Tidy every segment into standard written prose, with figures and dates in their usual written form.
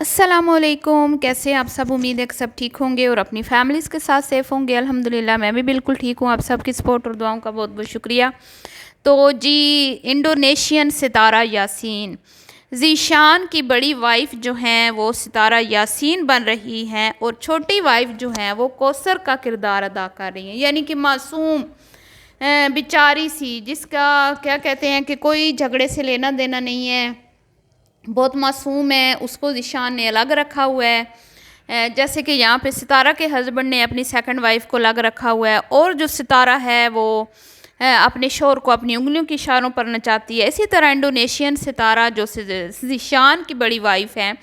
अस्सलामुअलैकुम, कैसे हैं आप सब। उम्मीद है कि सब ठीक होंगे और अपनी फैमिलीज़ के साथ सेफ़ होंगे। अल्हम्दुलिल्लाह मैं भी बिल्कुल ठीक हूँ। आप सबकी सपोर्ट और दुआओं का बहुत बहुत शुक्रिया। तो जी, इंडोनेशियन सितारा यासीन ज़ीशान की बड़ी वाइफ जो हैं वो सितारा यासीन बन रही हैं और छोटी वाइफ जो हैं वो कौसर का किरदार अदा कर रही हैं। यानी कि मासूम बेचारी सी, जिसका क्या कहते हैं कि कोई झगड़े से लेना देना नहीं है, बहुत मासूम है, उसको ज़ीशान ने अलग रखा हुआ है। जैसे कि यहाँ पे सितारा के हस्बैंड ने अपनी सेकंड वाइफ को अलग रखा हुआ है और जो सितारा है वो अपने शोहर को अपनी उंगलियों के इशारों पर नचाती है। इसी तरह इंडोनेशियन सितारा जो ज़ीशान की बड़ी वाइफ है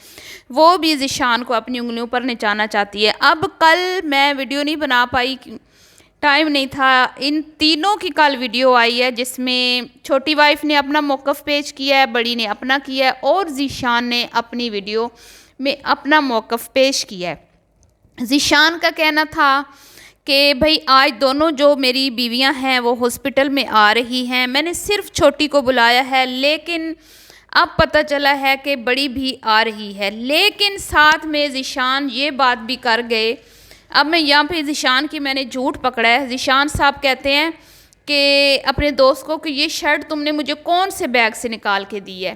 वो भी ज़ीशान को अपनी उंगलियों पर नचाना चाहती है। अब कल मैं वीडियो नहीं बना पाई, टाइम नहीं था। इन तीनों की कल वीडियो आई है जिसमें छोटी वाइफ ने अपना मौक़िफ़ पेश किया है, बड़ी ने अपना किया है और ज़ीशान ने अपनी वीडियो में अपना मौक़िफ़ पेश किया है। ज़ीशान का कहना था कि भाई आज दोनों जो मेरी बीवियां हैं वो हॉस्पिटल में आ रही हैं, मैंने सिर्फ छोटी को बुलाया है, लेकिन अब पता चला है कि बड़ी भी आ रही है। लेकिन साथ में ज़ीशान ये बात भी कर गए। अब मैं यहाँ पे ज़ीशान की मैंने झूठ पकड़ा है। ज़ीशान साहब कहते हैं कि अपने दोस्त को कि ये शर्ट तुमने मुझे कौन से बैग से निकाल के दी है।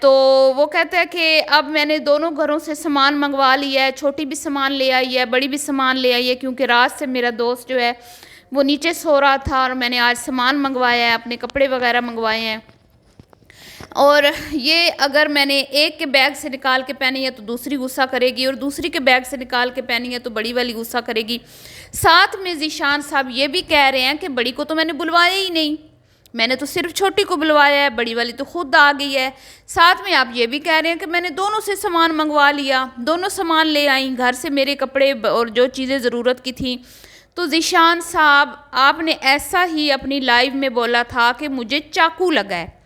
तो वो कहता है कि अब मैंने दोनों घरों से सामान मंगवा लिया है, छोटी भी सामान ले आई है, बड़ी भी सामान ले आई है, क्योंकि रात से मेरा दोस्त जो है वो नीचे सो रहा था और मैंने आज सामान मंगवाया है, अपने कपड़े वगैरह मंगवाए हैं। और ये अगर मैंने एक के बैग से निकाल के पहनी है तो दूसरी गुस्सा करेगी और दूसरी के बैग से निकाल के पहनी है तो बड़ी वाली गुस्सा करेगी। साथ में ज़ीशान साहब ये भी कह रहे हैं कि बड़ी को तो मैंने बुलवाया ही नहीं, मैंने तो सिर्फ छोटी को बुलवाया है, बड़ी वाली तो खुद आ गई है। साथ में आप ये भी कह रहे हैं कि मैंने दोनों से सामान मंगवा लिया, दोनों सामान ले आई घर से, मेरे कपड़े और जो चीज़ें ज़रूरत की थी। तो ज़ीशान साहब, आपने ऐसा ही अपनी लाइव में बोला था कि मुझे चाकू लगा है।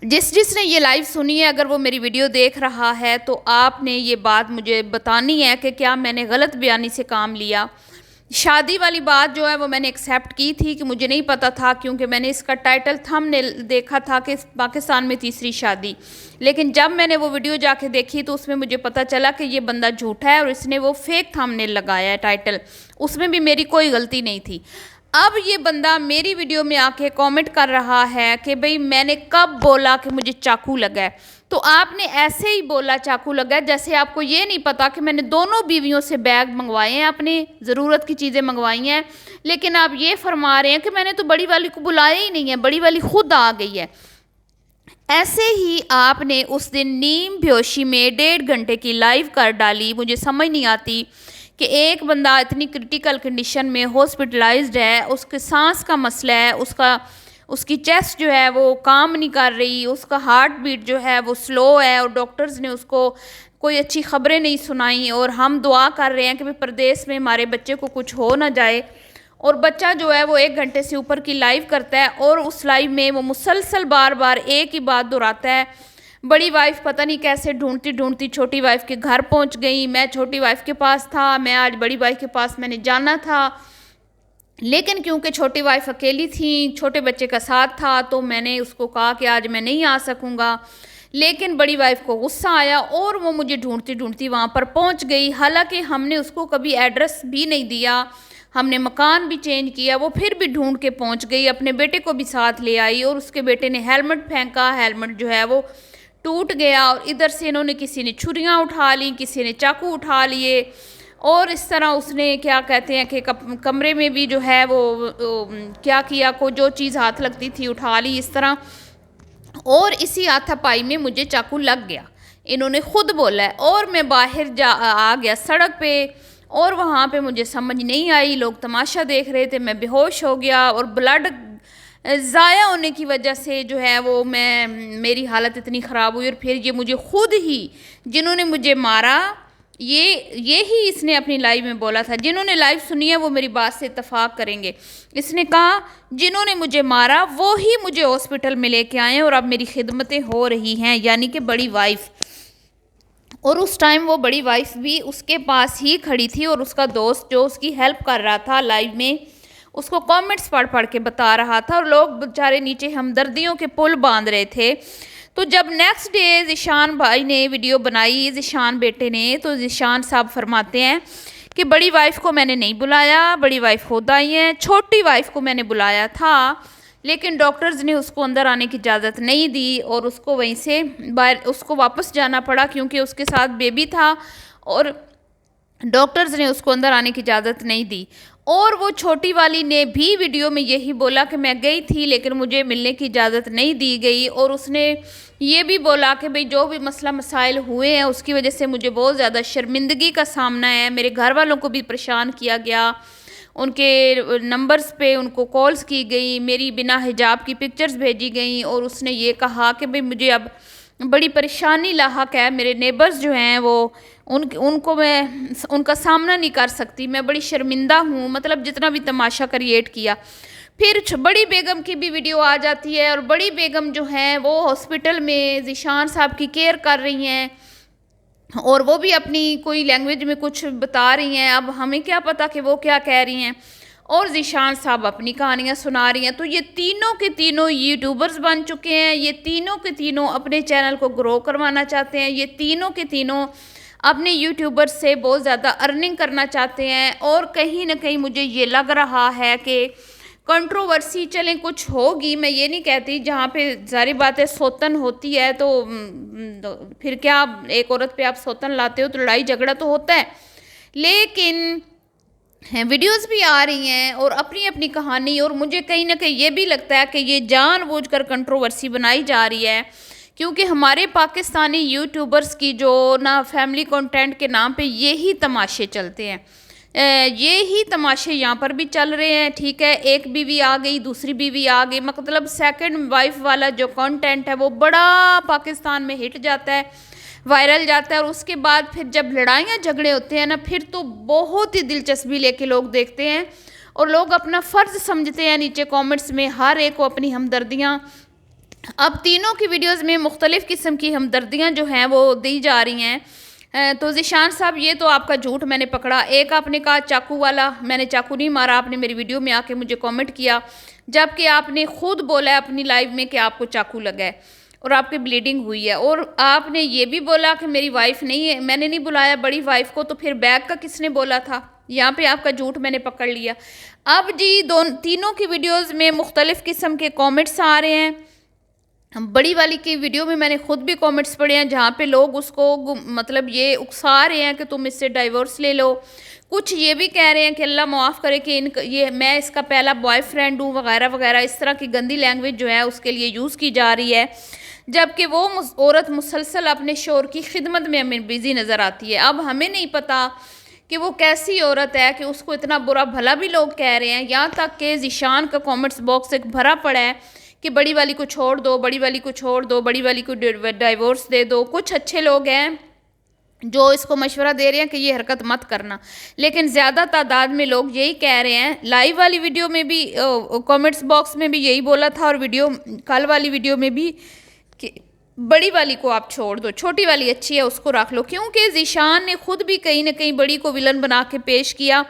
जिसने ये लाइव सुनी है, अगर वो मेरी वीडियो देख रहा है तो आपने ये बात मुझे बतानी है कि क्या मैंने गलत बयानी से काम लिया। शादी वाली बात जो है वो मैंने एक्सेप्ट की थी कि मुझे नहीं पता था, क्योंकि मैंने इसका टाइटल थंबनेल देखा था कि पाकिस्तान में तीसरी शादी। लेकिन जब मैंने वो वीडियो जाके देखी तो उसमें मुझे पता चला कि ये बंदा झूठा है और इसने वो फेक थंबनेल लगाया है टाइटल, उसमें भी मेरी कोई गलती नहीं थी। अब ये बंदा मेरी वीडियो में आके कमेंट कर रहा है कि भाई मैंने कब बोला कि मुझे चाकू लगा है। तो आपने ऐसे ही बोला चाकू लगा है, जैसे आपको ये नहीं पता कि मैंने दोनों बीवियों से बैग मंगवाए हैं, अपनी ज़रूरत की चीज़ें मंगवाई हैं। लेकिन आप ये फरमा रहे हैं कि मैंने तो बड़ी वाली को बुलाया ही नहीं है, बड़ी वाली खुद आ गई है। ऐसे ही आपने उस दिन नीम बेहोशी में 1.5 घंटे की लाइव कर डाली। मुझे समझ नहीं आती कि एक बंदा इतनी क्रिटिकल कंडीशन में हॉस्पिटलाइज्ड है, उसके सांस का मसला है, उसकी चेस्ट जो है वो काम नहीं कर रही, उसका हार्ट बीट जो है वो स्लो है और डॉक्टर्स ने उसको कोई अच्छी खबरें नहीं सुनाई। और हम दुआ कर रहे हैं कि भाई प्रदेश में हमारे बच्चे को कुछ हो ना जाए। और बच्चा जो है वो 1 घंटे से ऊपर की लाइव करता है और उस लाइव में वो मुसलसल बार बार एक ही बात दोहराता है। बड़ी वाइफ पता नहीं कैसे ढूंढती ढूंढती छोटी वाइफ के घर पहुंच गई, मैं छोटी वाइफ के पास था, मैं आज बड़ी वाइफ के पास मैंने जाना था, लेकिन क्योंकि छोटी वाइफ अकेली थी, छोटे बच्चे का साथ था, तो मैंने उसको कहा कि आज मैं नहीं आ सकूंगा। लेकिन बड़ी वाइफ को गुस्सा आया और वो मुझे ढूंढती ढूंढती वहाँ पर पहुँच गई। हालांकि हमने उसको कभी एड्रेस भी नहीं दिया, हमने मकान भी चेंज किया, वो फिर भी ढूंढ के पहुँच गई। अपने बेटे को भी साथ ले आई और उसके बेटे ने हेलमेट फेंका, हेलमेट जो है वो टूट गया और इधर से इन्होंने किसी ने छुरियाँ उठा ली, किसी ने चाकू उठा लिए और इस तरह उसने क्या कहते हैं कि कमरे में भी जो है वो क्या किया, को जो चीज़ हाथ लगती थी उठा ली इस तरह। और इसी हाथापाई में मुझे चाकू लग गया, इन्होंने खुद बोला है। और मैं बाहर आ गया सड़क पे और वहाँ पे मुझे समझ नहीं आई, लोग तमाशा देख रहे थे, मैं बेहोश हो गया और ब्लड ज़ाया होने की वजह से जो है वो मेरी हालत इतनी ख़राब हुई। और फिर ये मुझे खुद ही, जिन्होंने मुझे मारा, ये ही इसने अपनी लाइव में बोला था। जिन्होंने लाइव सुनी है वो मेरी बात से इत्तफाक करेंगे। इसने कहा जिन्होंने मुझे मारा वो ही मुझे हॉस्पिटल में लेके आए और अब मेरी खिदमतें हो रही हैं, यानी कि बड़ी वाइफ। और उस टाइम वो बड़ी वाइफ भी उसके पास ही खड़ी थी और उसका दोस्त जो उसकी हेल्प कर रहा था लाइव में, उसको कमेंट्स पढ़ पढ़ के बता रहा था और लोग बेचारे नीचे हमदर्दियों के पुल बांध रहे थे। तो जब नेक्स्ट डे ज़ीशान भाई ने वीडियो बनाई, ज़ीशान बेटे ने, तो ज़ीशान साहब फरमाते हैं कि बड़ी वाइफ को मैंने नहीं बुलाया, बड़ी वाइफ खुद आई हैं, छोटी वाइफ को मैंने बुलाया था, लेकिन डॉक्टर्स ने उसको अंदर आने की इजाज़त नहीं दी और उसको वहीं से बाहर उसको वापस जाना पड़ा क्योंकि उसके साथ बेबी था और डॉक्टर्स ने उसको अंदर आने की इजाज़त नहीं दी। और वो छोटी वाली ने भी वीडियो में यही बोला कि मैं गई थी लेकिन मुझे मिलने की इजाज़त नहीं दी गई, और उसने ये भी बोला कि भाई जो भी मसला मसाइल हुए हैं उसकी वजह से मुझे बहुत ज़्यादा शर्मिंदगी का सामना है, मेरे घर वालों को भी परेशान किया गया, उनके नंबर्स पे उनको कॉल्स की गई, मेरी बिना हिजाब की पिक्चर्स भेजी गई, और उसने ये कहा कि भाई मुझे अब बड़ी परेशानी लाहक है, मेरे नेबर्स जो हैं वो उनको मैं उनका सामना नहीं कर सकती, मैं बड़ी शर्मिंदा हूँ, मतलब जितना भी तमाशा क्रिएट किया। फिर बड़ी बेगम की भी वीडियो आ जाती है और बड़ी बेगम जो हैं वो हॉस्पिटल में ज़ीशान साहब की केयर कर रही हैं और वो भी अपनी कोई लैंग्वेज में कुछ बता रही हैं, अब हमें क्या पता कि वो क्या कह रही हैं, और ज़ीशान साहब अपनी कहानियाँ सुना रही हैं। तो ये तीनों के तीनों यूट्यूबर्स बन चुके हैं, ये तीनों के तीनों अपने चैनल को ग्रो करवाना चाहते हैं, ये तीनों के तीनों अपने यूट्यूबर्स से बहुत ज़्यादा अर्निंग करना चाहते हैं, और कहीं ना कहीं मुझे ये लग रहा है कि कंट्रोवर्सी चलें कुछ होगी, मैं ये नहीं कहती, जहाँ पे सारी बातें सौतन होती है तो फिर क्या, एक औरत पे आप सौतन लाते हो तो लड़ाई झगड़ा तो होता है, लेकिन वीडियोस भी आ रही हैं और अपनी अपनी कहानी, और मुझे कहीं ना कहीं ये भी लगता है कि ये जानबूझकर कंट्रोवर्सी बनाई जा रही है क्योंकि हमारे पाकिस्तानी यूट्यूबर्स की जो ना फैमिली कंटेंट के नाम पे यही तमाशे चलते हैं, ये ही तमाशे यहाँ पर भी चल रहे हैं। ठीक है, एक बीवी आ गई, दूसरी बीवी आ गई, मतलब सेकंड वाइफ वाला जो कंटेंट है वो बड़ा पाकिस्तान में हिट जाता है, वायरल जाता है, और उसके बाद फिर जब लड़ाइयाँ झगड़े होते हैं ना, फिर तो बहुत ही दिलचस्पी लेके लोग देखते हैं और लोग अपना फ़र्ज़ समझते हैं नीचे कमेंट्स में हर एक को अपनी हमदर्दियाँ। अब तीनों की वीडियोस में मुख्तलिफ़ किस्म की हमदर्दियाँ जो हैं वो दी जा रही हैं। तो ज़ीशान साहब ये तो आपका झूठ मैंने पकड़ा, एक आपने कहा चाकू वाला, मैंने चाकू नहीं मारा, आपने मेरी वीडियो में आके मुझे कमेंट किया, जबकि आपने खुद बोला है अपनी लाइव में कि आपको चाकू लगा है और आपकी ब्लीडिंग हुई है, और आपने ये भी बोला कि मेरी वाइफ नहीं है, मैंने नहीं बुलाया बड़ी वाइफ को, तो फिर बैग का किसने बोला था? यहाँ पे आपका झूठ मैंने पकड़ लिया। अब जी तीनों की वीडियोज़ में मुख्तलिफ़ किस्म के कॉमेंट्स आ रहे हैं। बड़ी वाली की वीडियो में मैंने खुद भी कमेंट्स पढ़े हैं जहाँ पे लोग उसको मतलब ये उकसा रहे हैं कि तुम इससे डाइवोर्स ले लो, कुछ ये भी कह रहे हैं कि अल्लाह माफ़ करे कि ये मैं इसका पहला बॉयफ्रेंड हूँ वगैरह वगैरह, इस तरह की गंदी लैंग्वेज जो है उसके लिए यूज़ की जा रही है, जबकि वो औरत मुसलसल अपने शोर की खिदमत में हमें बिज़ी नज़र आती है। अब हमें नहीं पता कि वो कैसी औरत है कि उसको इतना बुरा भला भी लोग कह रहे हैं, यहाँ तक कि ज़ीशान का कमेंट्स बॉक्स एक भरा पड़ा है कि बड़ी वाली को छोड़ दो, बड़ी वाली को छोड़ दो, बड़ी वाली को डाइवोर्स दे दो। कुछ अच्छे लोग हैं जो इसको मशवरा दे रहे हैं कि ये हरकत मत करना, लेकिन ज़्यादा तादाद में लोग यही कह रहे हैं। लाइव वाली वीडियो में भी कमेंट्स बॉक्स में भी यही बोला था, और वीडियो कल वाली वीडियो में भी कि बड़ी वाली को आप छोड़ दो, छोटी वाली अच्छी है उसको रख लो, क्योंकि ज़ीशान ने खुद भी कहीं ना कहीं बड़ी को विलन बना के पेश किया,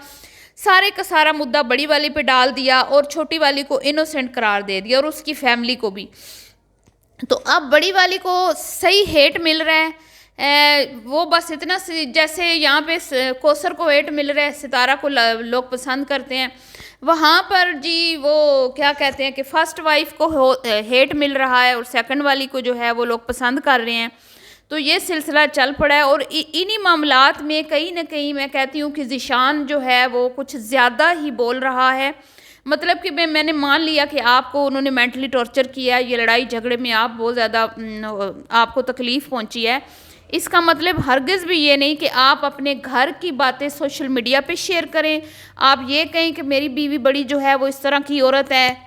सारे का सारा मुद्दा बड़ी वाली पे डाल दिया और छोटी वाली को इनोसेंट करार दे दिया और उसकी फैमिली को भी। तो अब बड़ी वाली को सही हेट मिल रहा है, वो बस इतना जैसे यहाँ पे कौसर को हेट मिल रहा है, सितारा को लोग पसंद करते हैं, वहाँ पर जी वो क्या कहते हैं कि फर्स्ट वाइफ को हेट मिल रहा है और सेकंड वाली को जो है वो लोग पसंद कर रहे हैं। तो ये सिलसिला चल पड़ा है और इन्हीं मामलात में कहीं ना कहीं मैं कहती हूँ कि ज़ीशान जो है वो कुछ ज़्यादा ही बोल रहा है। मतलब कि मैंने मान लिया कि आपको उन्होंने मेंटली टॉर्चर किया, ये लड़ाई झगड़े में आप बहुत ज़्यादा आपको तकलीफ़ पहुँची है, इसका मतलब हरगिज़ भी ये नहीं कि आप अपने घर की बातें सोशल मीडिया पे शेयर करें। आप ये कहें कि मेरी बीवी बड़ी जो है वो इस तरह की औरत है,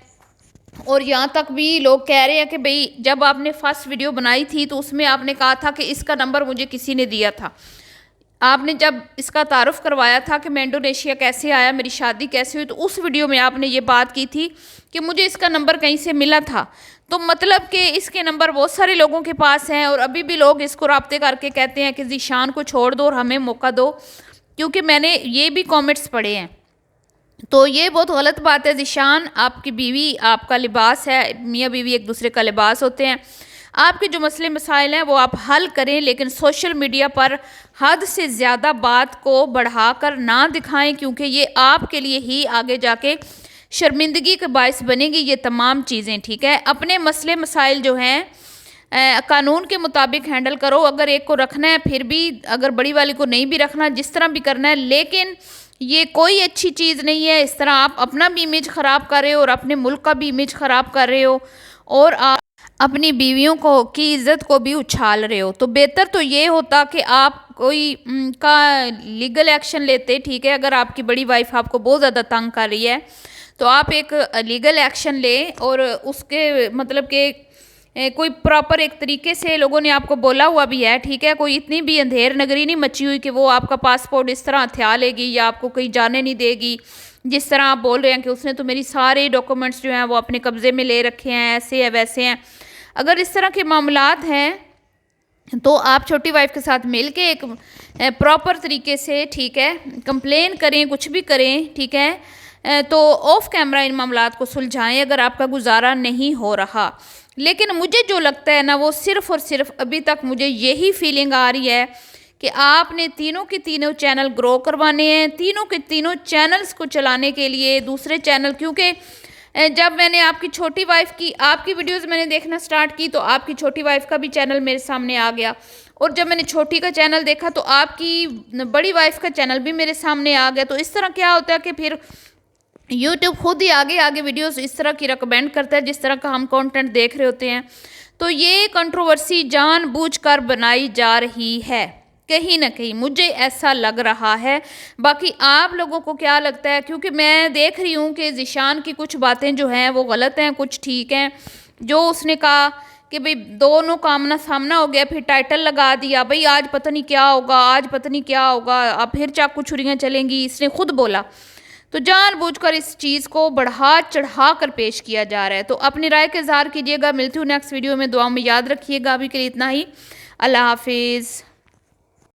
और यहाँ तक भी लोग कह रहे हैं कि भाई जब आपने फर्स्ट वीडियो बनाई थी तो उसमें आपने कहा था कि इसका नंबर मुझे किसी ने दिया था। आपने जब इसका तारुफ करवाया था कि मैं इंडोनेशिया कैसे आया, मेरी शादी कैसे हुई, तो उस वीडियो में आपने ये बात की थी कि मुझे इसका नंबर कहीं से मिला था। तो मतलब कि इसके नंबर बहुत सारे लोगों के पास हैं और अभी भी लोग इसको राब्ते करके कहते हैं कि ज़ीशान को छोड़ दो और हमें मौका दो, क्योंकि मैंने ये भी कॉमेंट्स पढ़े हैं। तो ये बहुत गलत बात है। ज़ीशान आपकी बीवी आपका लिबास है, मियाँ बीवी एक दूसरे का लिबास होते हैं। आपके जो मसले मसाइल हैं वो आप हल करें, लेकिन सोशल मीडिया पर हद से ज़्यादा बात को बढ़ाकर ना दिखाएं, क्योंकि ये आपके लिए ही आगे जाके शर्मिंदगी का बायस बनेगी ये तमाम चीज़ें। ठीक है, अपने मसले मसाइल जो हैं कानून के मुताबिक हैंडल करो। अगर एक को रखना है फिर भी, अगर बड़ी वाली को नहीं भी रखना, जिस तरह भी करना है, लेकिन ये कोई अच्छी चीज़ नहीं है। इस तरह आप अपना भी इमेज ख़राब कर रहे हो और अपने मुल्क का भी इमेज ख़राब कर रहे हो, और आप अपनी बीवियों को की इज़्ज़त को भी उछाल रहे हो। तो बेहतर तो ये होता कि आप कोई का लीगल एक्शन लेते। ठीक है, अगर आपकी बड़ी वाइफ आपको बहुत ज़्यादा तंग कर रही है तो आप एक लीगल एक्शन लें, और उसके मतलब कि कोई प्रॉपर एक तरीके से लोगों ने आपको बोला हुआ भी है। ठीक है, कोई इतनी भी अंधेर नगरी नहीं मची हुई कि वो आपका पासपोर्ट इस तरह हथिया लेगी या आपको कहीं जाने नहीं देगी। जिस तरह आप बोल रहे हैं कि उसने तो मेरी सारे डॉक्यूमेंट्स जो हैं वो अपने कब्ज़े में ले रखे हैं, ऐसे है वैसे हैं। अगर इस तरह के मामलात हैं तो आप छोटी वाइफ के साथ मिल के एक प्रॉपर तरीके से, ठीक है, कंप्लेन करें, कुछ भी करें। ठीक है, तो ऑफ कैमरा इन मामलात को सुलझाएं अगर आपका गुजारा नहीं हो रहा। लेकिन मुझे जो लगता है ना, वो सिर्फ़ और सिर्फ अभी तक मुझे यही फीलिंग आ रही है कि आपने तीनों के तीनों चैनल ग्रो करवाने हैं। तीनों के तीनों चैनल्स को चलाने के लिए दूसरे चैनल, क्योंकि जब मैंने आपकी छोटी वाइफ की आपकी वीडियोस मैंने देखना स्टार्ट की तो आपकी छोटी वाइफ का भी चैनल मेरे सामने आ गया, और जब मैंने छोटी का चैनल देखा तो आपकी बड़ी वाइफ का चैनल भी मेरे सामने आ गया। तो इस तरह क्या होता है कि फिर यूट्यूब खुद ही आगे आगे वीडियोस इस तरह की रिकमेंड करता है जिस तरह का हम कंटेंट देख रहे होते हैं। तो ये कंट्रोवर्सी जानबूझकर बनाई जा रही है, कहीं ना कहीं मुझे ऐसा लग रहा है। बाकी आप लोगों को क्या लगता है? क्योंकि मैं देख रही हूँ कि ज़ीशान की कुछ बातें जो हैं वो गलत हैं, कुछ ठीक हैं। जो उसने कहा कि भाई दोनों का आमना सामना हो गया, फिर टाइटल लगा दिया भाई आज पता नहीं क्या होगा, आज पता नहीं क्या होगा, अब फिर चाकू छुरियाँ चलेंगी, इसने खुद बोला। तो जानबूझकर इस चीज़ को बढ़ा चढ़ा कर पेश किया जा रहा है। तो अपनी राय का इज़हार कीजिएगा। मिलती हूँ नेक्स्ट वीडियो में, दुआ में याद रखिएगा। अभी के लिए इतना ही, अल्लाह हाफिज़।